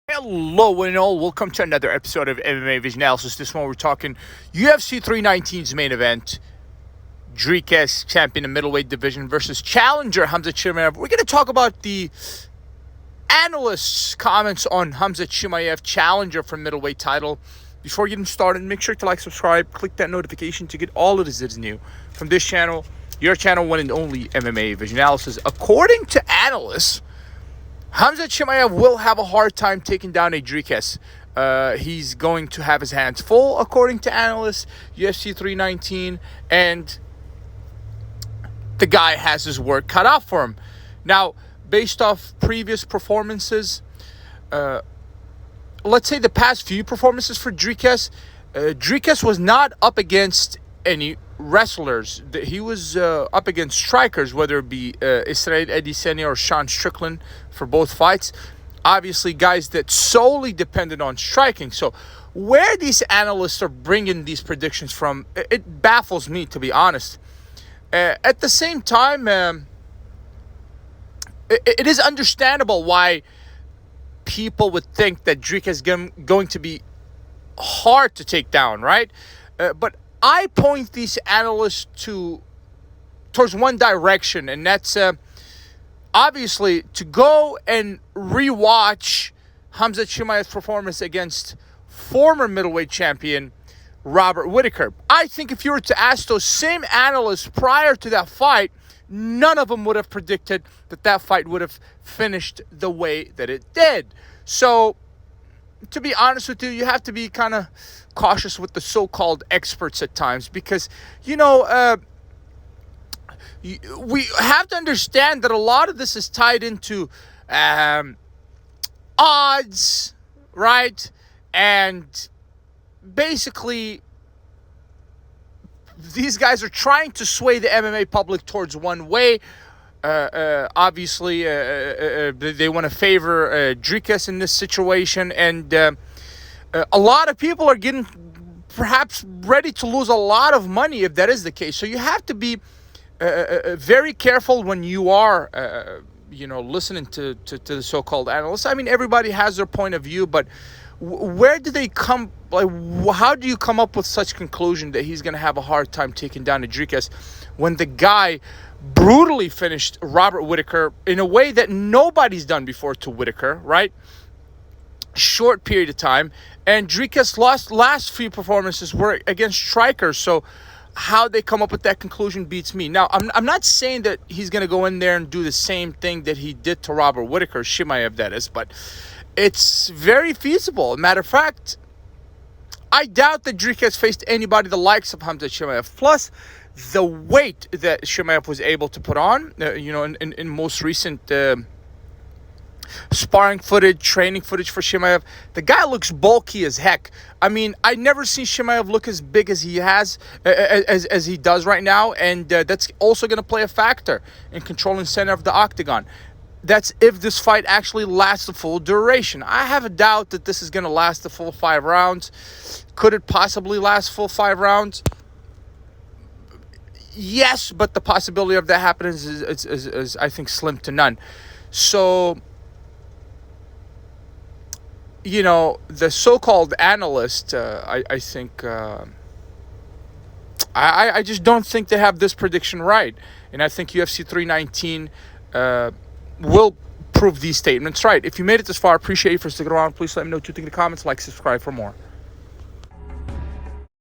Hello and all, welcome to another episode of MMA Vision Analysis. This one we're talking UFC 319's main event. Dricus, champion of middleweight division, versus challenger Khamzat Chimaev. We're going to talk about the analysts' comments on Khamzat Chimaev, challenger for middleweight title. Before getting started, make sure to like, subscribe, click that notification to get all of this that is new from this channel, your channel, one and only MMA Vision Analysis. According to analysts, Khamzat Chimaev will have a hard time taking down a Dricus. He's going to have his hands full, according to analysts, UFC 319, and the guy has his work cut out for him. Now, based off previous performances, let's say the past few performances for Dricus, Dricus was not up against any wrestlers. He was up against strikers, whether it be Israel Adesanya or Sean Strickland for both fights. Obviously, guys that solely depended on striking. So where these analysts are bringing these predictions from, it baffles me, to be honest. At the same time, it is understandable why people would think that Dricus is going to be hard to take down, right? But I point these analysts towards one direction, and that's obviously to go and rewatch Khamzat Chimaev's performance against former middleweight champion Robert Whittaker. I think if you were to ask those same analysts prior to that fight, none of them would have predicted that fight would have finished the way that it did. So, to be honest with you, you have to be kind of cautious with the so-called experts at times, because, we have to understand that a lot of this is tied into odds, right? And basically, these guys are trying to sway the MMA public towards one way. Obviously, they want to favor Dricus in this situation, and a lot of people are getting perhaps ready to lose a lot of money if that is the case. So you have to be very careful when you are, listening to the so-called analysts. I mean, everybody has their point of view, but where do they come? Like, how do you come up with such conclusion that he's going to have a hard time taking down a Dricus when the guy brutally finished Robert Whittaker in a way that nobody's done before to Whittaker, right? Short period of time, and Dricus' last few performances were against strikers. So how they come up with that conclusion beats me. Now, I'm not saying that he's going to go in there and do the same thing that he did to Robert Whittaker, Chimaev that is, but it's very feasible. Matter of fact, I doubt that Dricus faced anybody the likes of Khamzat Chimaev. Plus, the weight that Chimaev was able to put on, in most recent sparring footage, training footage for Chimaev, the guy looks bulky as heck. I mean, I never seen Chimaev look as big as he has, as he does right now, and that's also going to play a factor in controlling center of the octagon. That's if this fight actually lasts the full duration. I have a doubt that this is going to last the full 5 rounds. Could it possibly last full 5 rounds? Yes, but the possibility of that happening is I think, slim to none. So, the so-called analyst, I think, I just don't think they have this prediction right. And I think UFC 319 will prove these statements right. If you made it this far, I appreciate you for sticking around. Please let me know what you think in the comments. Like, subscribe for more.